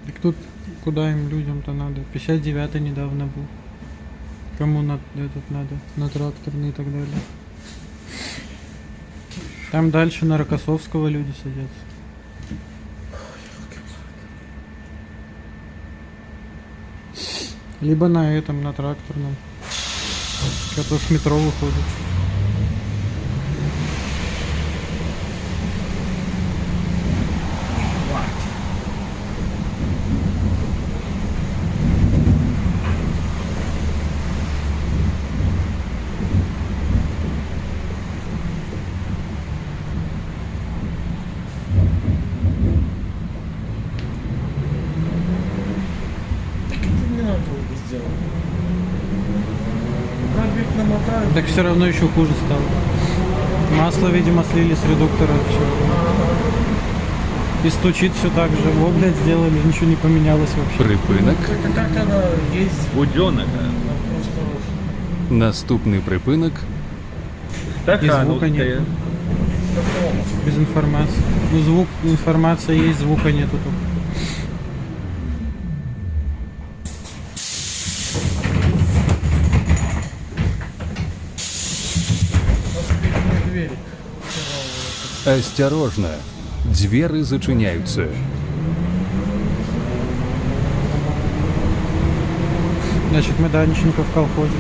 Так тут куда им людям-то надо? 59-й недавно был. Кому на этот надо? На тракторный и так далее. Там дальше на Рокоссовского люди садятся. Либо на этом, на тракторном. Который с метро выходит. Не надо было бы сделать. Пробег намотаю. Так все равно еще хуже стало. Масло, видимо, слили с редуктора. Все. И стучит все так же. Во, блядь, сделали, ничего не поменялось вообще. Припинок. Это как она есть. Будьонок. Она просто Наступний припинок. Стахановская. такого. Без информации. Ну, звук, информация есть, звука нету только. Открытые двери. Осторожно. Двери зачиняються. Значит, мы Данченко в колхозе.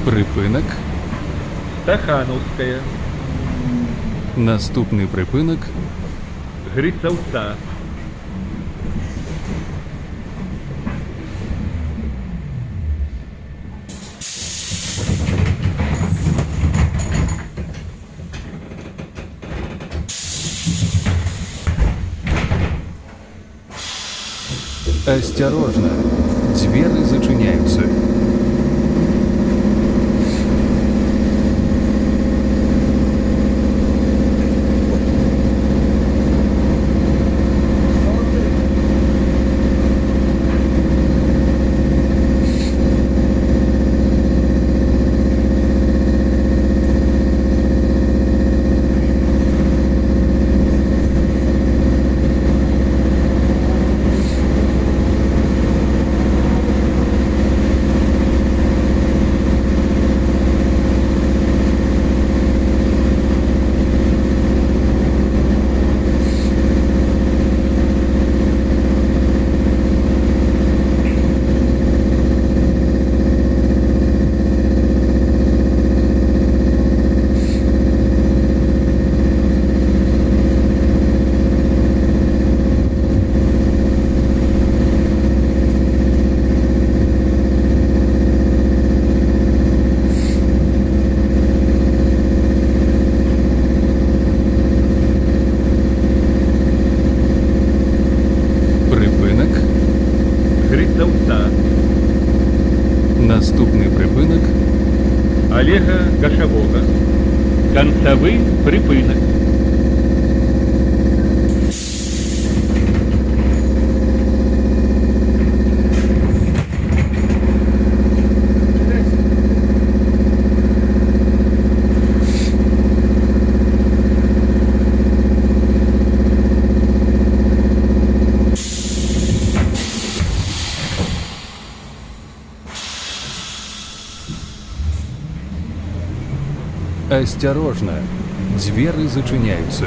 Припинок. Стахановская. Наступний припинок. Грицовца. Осторожно. Двери зачиняються. Припинок. Грицовца. Наступний припинок. Олега Гашевого. Концевый припинок. Осторожно. Двери зачиняются.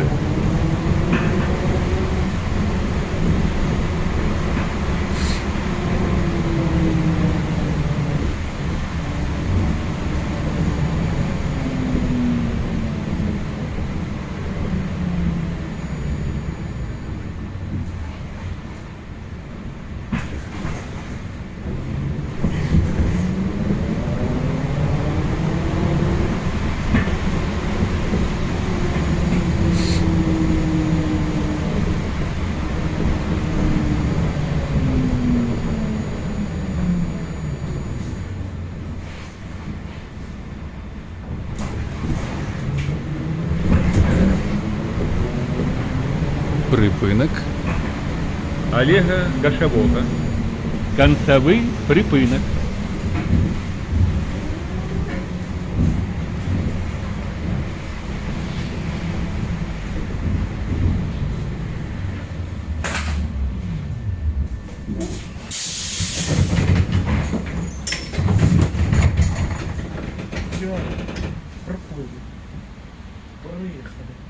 Припинок. Олега Гашевога. Концевий припинок. Все, проходит. Проехали.